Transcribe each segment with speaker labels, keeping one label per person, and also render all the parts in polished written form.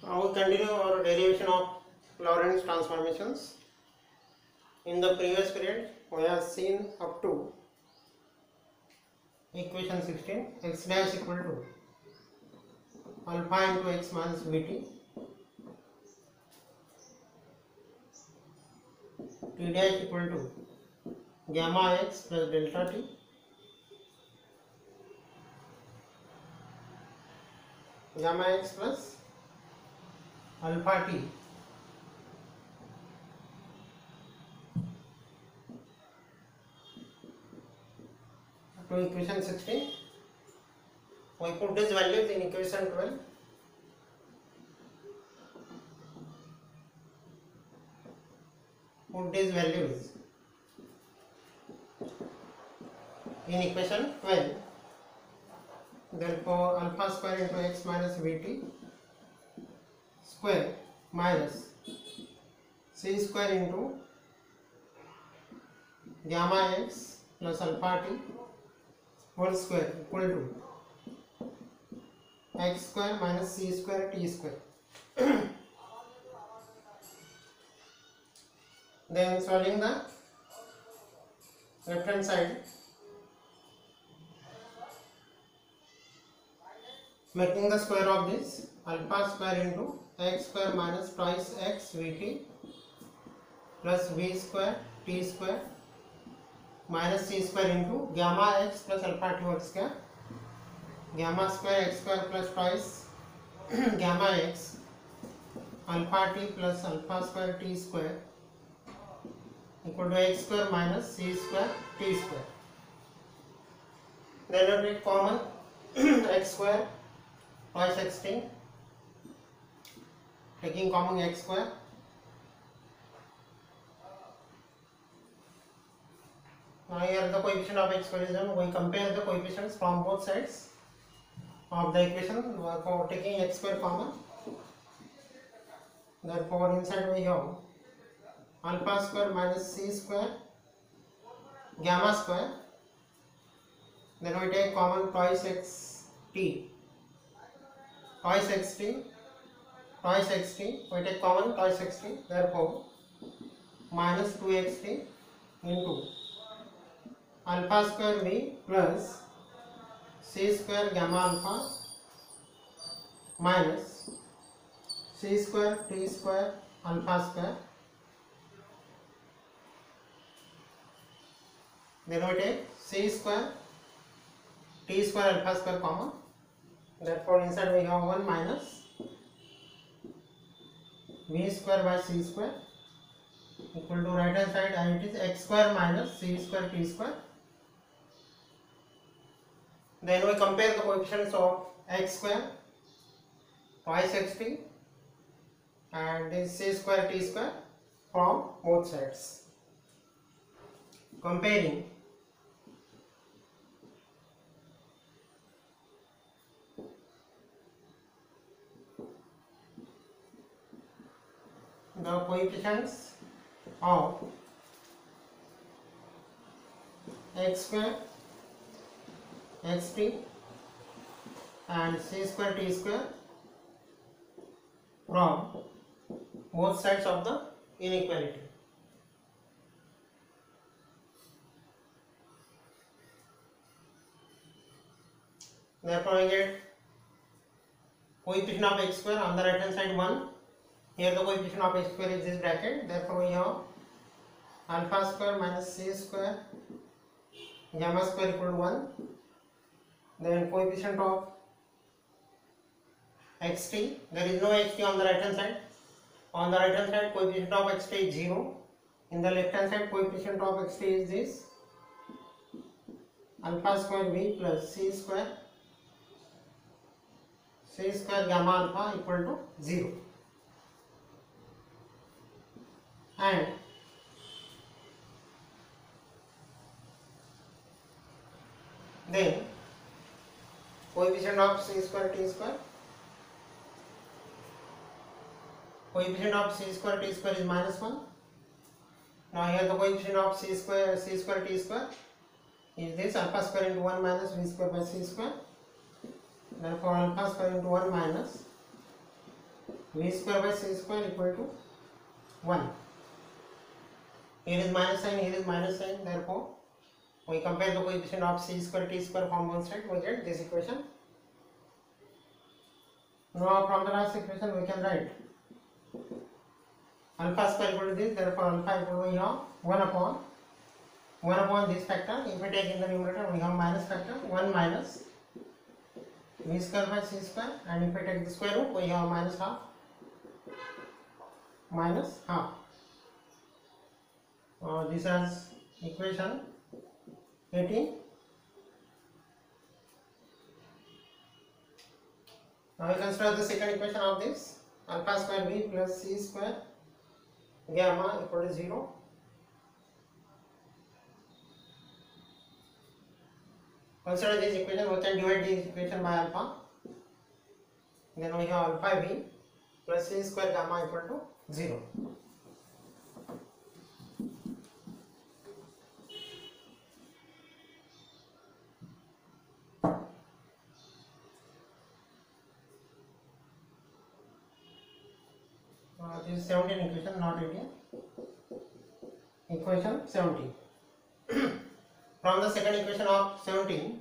Speaker 1: Now we continue our derivation of Lorentz transformations. In the previous period, we have seen up to equation 16, x dash equal to alpha into x minus vt, t dash equal to gamma x plus delta t, gamma x plus alpha t to equation 16. We put these values in equation 12. Put these values in equation 12. Therefore, alpha square into x minus vt square minus c square into gamma x plus alpha t whole square equal to x square minus c square t square. Then solving the left hand side, making the square of this, alpha square into x square minus twice x vt plus v square t square minus c square into gamma x plus alpha t whole square, gamma square x square plus twice gamma x alpha t plus alpha square t square equal to x square minus c square t square. Then we take common x square twice x t, taking common x square. Now here the coefficient of x square is given. We compare the coefficients from both sides of the equation for taking x square common. Therefore inside we have alpha square minus c square gamma square. Then we take common twice x t, twice x t, twice x t. We take common twice x t. Therefore minus 2x t into alpha square v plus c square gamma alpha minus c square t square alpha square. Then we take c square t square alpha square common. Therefore inside we have 1 minus v square by c square equal to right hand side, and it is x square minus c square t square. Then we compare the coefficients of x square twice x t and this c square t square from both sides. Comparing the coefficients of x square x t and c square t square from both sides of the inequality. Therefore we get coefficient of x square on the right hand side 1. Here the coefficient of x square is this bracket. Therefore we have alpha square minus c square gamma square equal to 1. Then coefficient of xt, there is no xt on the right hand side. On the right hand side coefficient of xt is 0. In the left hand side coefficient of xt is this alpha square v plus c square gamma alpha equal to 0. And then coefficient of c square t square, coefficient of c square t square is minus 1. Now here the coefficient of c square t square is this alpha square into 1 minus v square by c square. Therefore alpha square into 1 minus v square by c square equal to 1. Here is minus sign, here is minus sign, therefore we compare the coefficient of c square t square from both sides, we get this equation. Now from the last equation we can write alpha square equal to this, therefore alpha equal to here 1 upon this factor. If we take in the numerator we have minus factor 1 minus v square by c square, and if we take the square root we have minus half. This is equation 18. Now we consider the second equation of this, alpha square v plus c square gamma equal to 0. Consider this equation, we can divide this equation by alpha. Then we have alpha v plus c square gamma equal to 0. This is 17 equation, not 18. Equation 17. From the second equation of 17,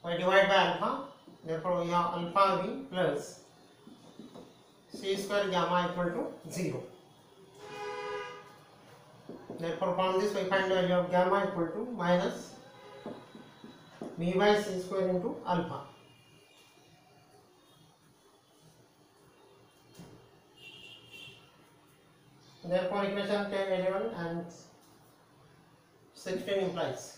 Speaker 1: we divide by alpha, therefore we have alpha v plus c square gamma equal to 0. Therefore from this we find the value of gamma equal to minus v by c square into alpha. Therefore equation 10, 11 and 16 implies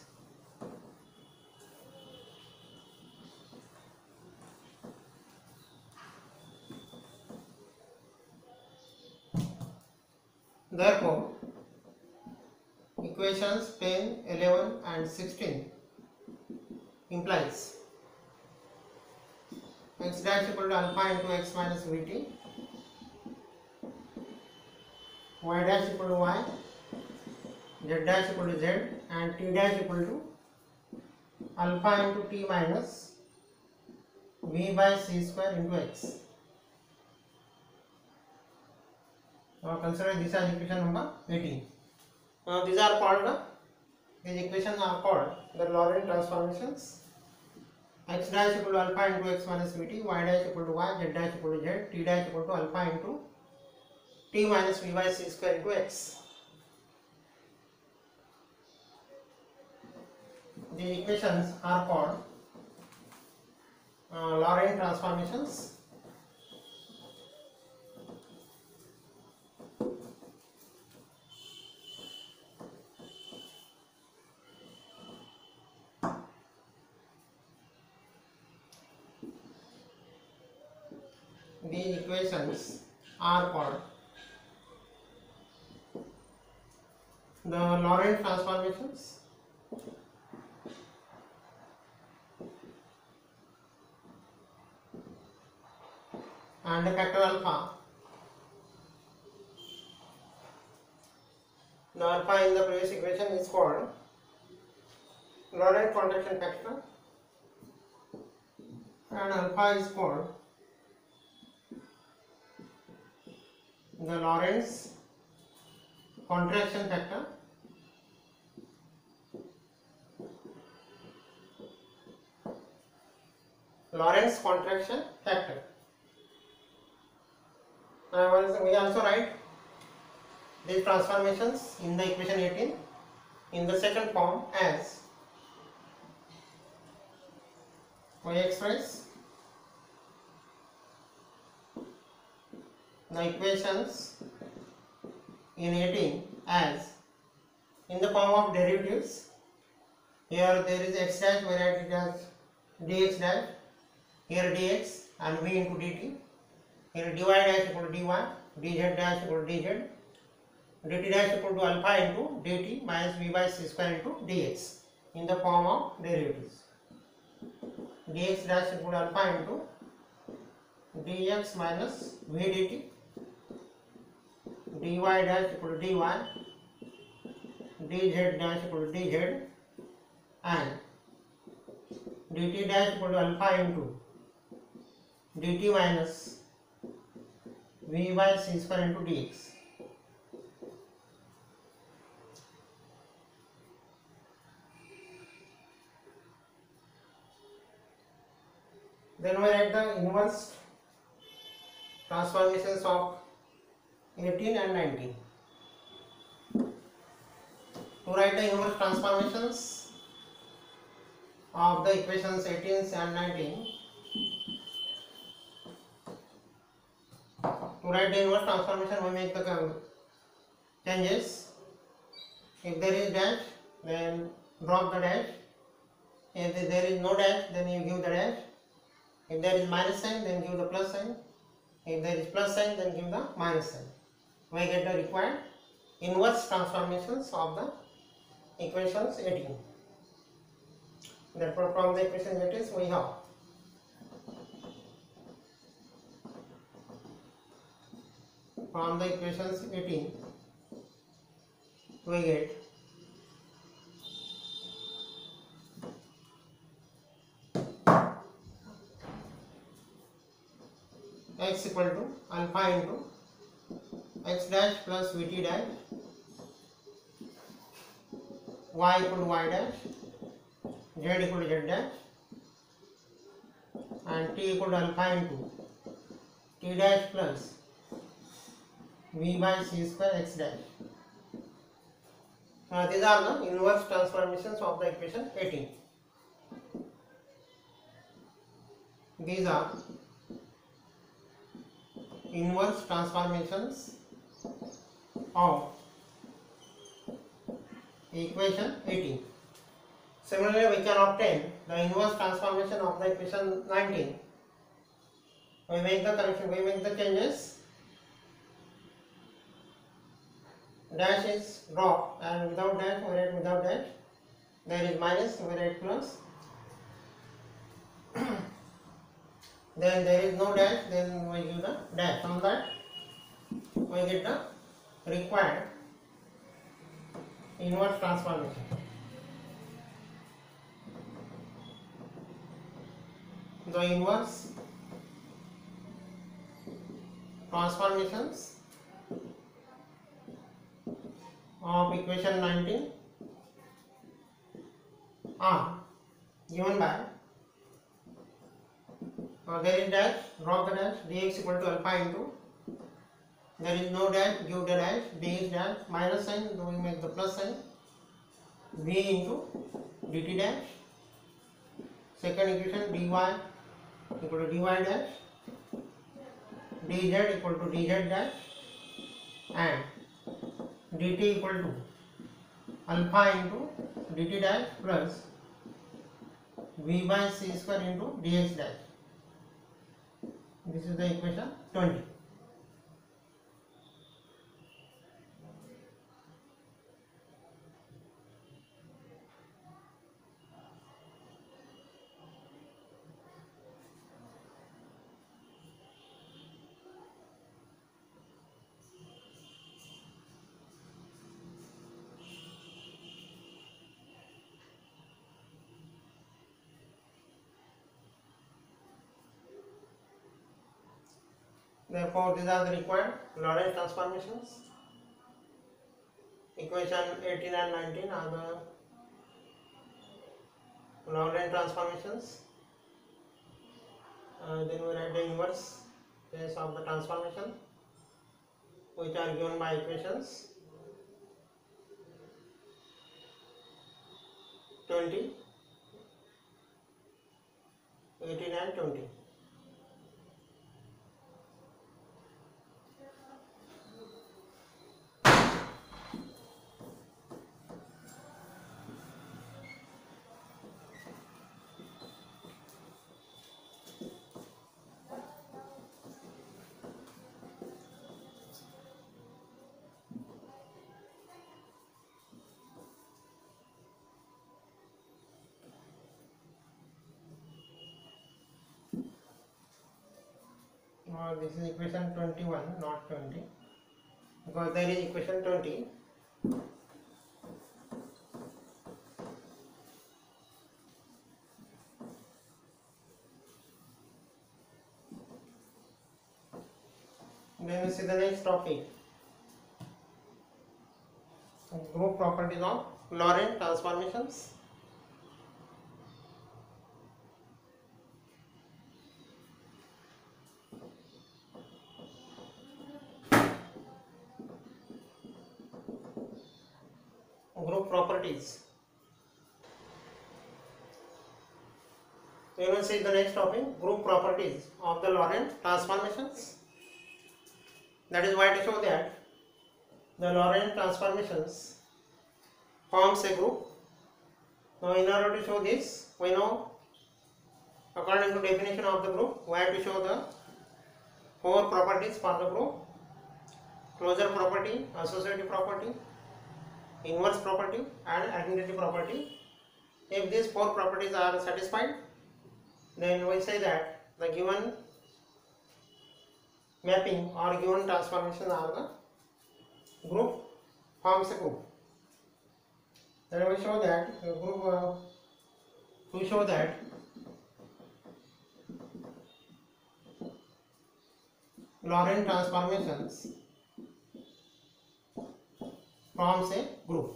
Speaker 1: therefore equations 10, 11 and 16 implies x dash equal to alpha into x minus vt, y dash equal to y, z dash equal to z, and t dash equal to alpha into t minus v by c square into x. Now consider this as equation number 18. Now these equations are called the Laurent transformations. X dash equal to alpha into x minus vt, y dash equal to y, z dash equal to z, t dash equal to alpha into t minus v by c square into x. The equations are called Laurent transformations. The equations are called the Laurent transformations. And the factor alpha, the alpha in the previous equation is called Laurent contraction factor, and alpha is called the Lorentz contraction factor, Lorentz contraction factor. We also write these transformations in the equation 18 in the second form as we express the equations in 18 as in the form of derivatives. Here there is x dash, we write it as dx dash, here dx and v into dt, here dy dash equal to dy, dz dash equal to dz, dt dash equal to alpha into dt minus v by c square into dx in the form of derivatives. Dx dash equal to alpha into dx minus v dt, dy dash equal to dy, dz dash equal to dz, and dt dash equal to alpha into dt minus v by c square into dx. Then we write the inverse transformations of 18 and 19. To write the inverse transformations of the equations 18 and 19, to write the inverse transformation we make the changes. If there is dash, then drop the dash. If there is no dash, then you give the dash. If there is minus sign, then give the plus sign. If there is plus sign, then give the minus sign. We get the required inverse transformations of the equations 18. Therefore, from the equation 18 we have from the equations 18 we get x equal to alpha into x dash plus vt dash, y equal to y dash, z equal to z dash, and t equal to alpha into t dash plus v by c square x dash. Now these are the inverse transformations of the equation 18. These are inverse transformations of equation 18. Similarly, we can obtain the inverse transformation of the equation 19. We make the correction, we make the changes. Dash is dropped, and without dash we write without dash. There is minus, we write plus. Then there is no dash, then we give the dash. From that we get the required inverse transformation. The inverse transformations of equation 19 are given by there is dash, drop the dash, dx equal to alpha into, there is no dash, give the dash, dx dash, minus sign, so we make the plus sign, v into dt dash, second equation dy equal to dy dash, dz equal to dz dash, and dt equal to alpha into dt dash plus v by c square into dx dash. This is the equation 20. Therefore, these are the required Lorentz transformations. Equation 18 and 19 are the Lorentz transformations. Then we write the inverse case of the transformation, which are given by equations 20, 18 and 20. This is equation 21, not 20, because there is equation 20. Then we see the next topic. Group properties of Laurent transformations. Group properties. We will see the next topic, group properties of the Laurent transformations. That is why to show that the Laurent transformations forms a group. Now in order to show this, we know according to definition of the group, we have to show the four properties for the group: closure property, associative property, inverse property and identity property. If these four properties are satisfied, then we say that the given mapping or given transformation are the group, forms a group. Then we show that the group to show that Laurent transformations forms a group.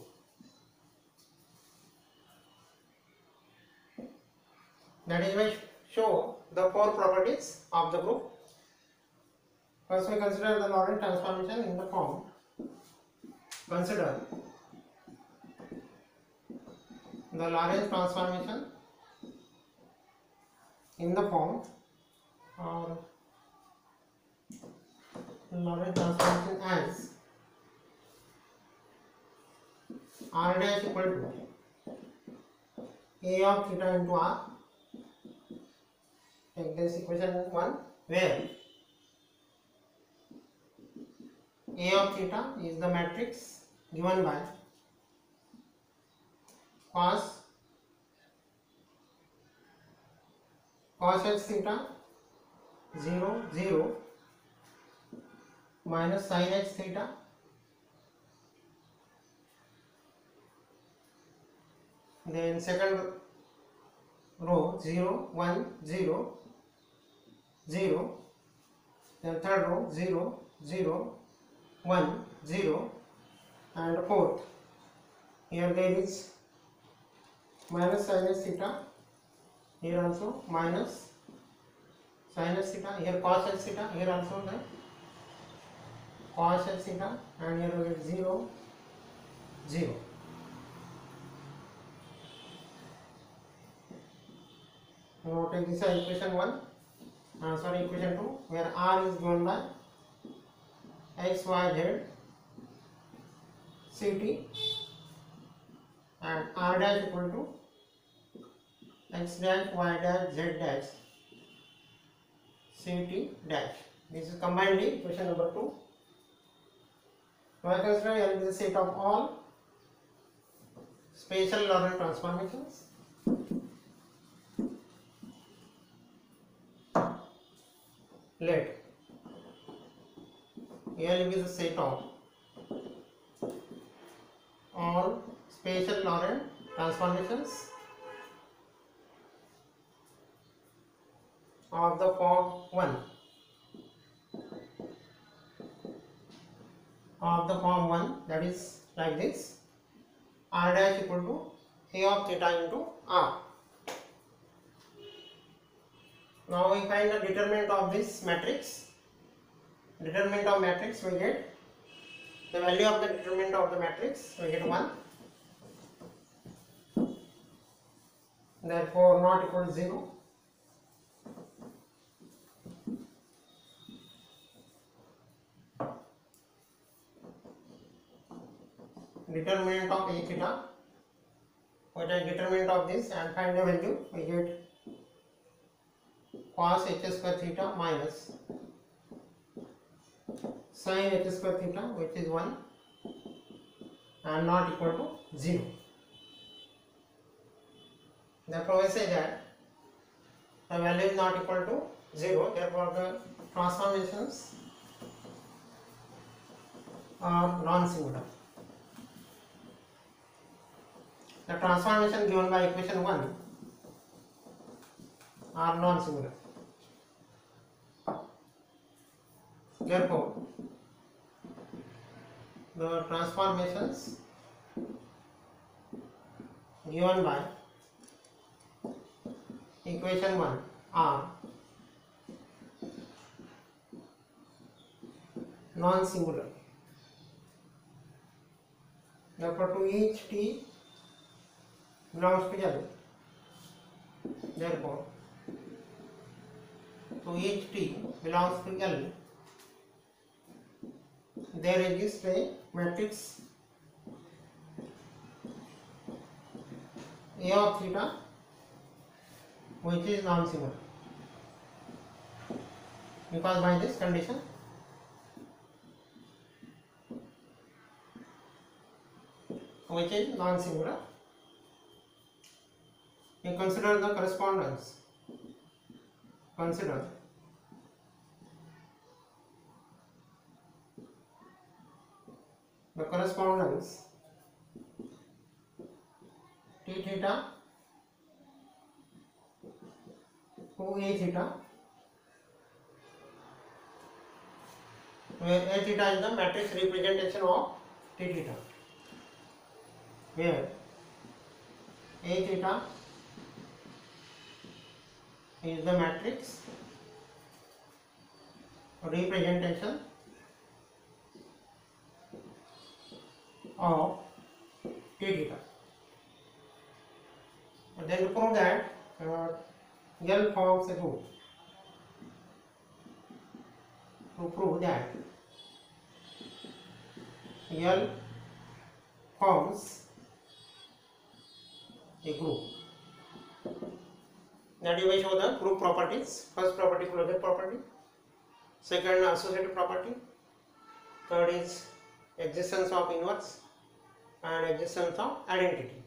Speaker 1: That is why show the four properties of the group. First we consider the Laurent transformation in the form. Consider the Laurent transformation in the form, or Laurent transformation as r dash equal to a of theta into r. Take this equation 1, where a of theta is the matrix given by cos h theta 0 0 minus sin h theta then second row 0 1 0 0, then third row 0 0 1 0, and fourth here there is minus sin h theta, here also minus sin h theta, here cos h theta, here also the cos h theta, and here we get 0 0. Now take this as equation 1, equation 2, where r is given by x, y, z, ct, and r dash equal to x dash, y dash, z dash, ct dash. This is combinedly equation number 2. Now I consider L is the set of all special Laurent transformations. Let L be the set of all special Laurent transformations of the form 1, of the form 1, that is like this: r dash equal to a of theta into r. Now we find the determinant of this matrix. Determinant of matrix, we get the value of the determinant of the matrix, we get 1. Therefore not equal to 0. Determinant of a theta, we take determinant of this and find the value, we get cos h square theta minus sin h square theta, which is 1, and not equal to 0. Therefore we say that the value is not equal to 0, therefore the transformations are non-singular. The transformation given by equation 1 are non-singular. Therefore, the transformations given by equation 1 are non-singular. Therefore, to each t belongs to L. Therefore, to each t belongs to L, there exists a matrix A of theta which is non-singular, because by this condition which is non-singular, you consider the correspondence. Consider the correspondence T theta to A theta, where A theta is the matrix representation of T theta, where A theta is the matrix representation of T theta. And then to prove that L forms a group. To prove that L forms a group, that you may show the group properties. First property, closure property. Second, associative property. Third is existence of inverse and existence of identity.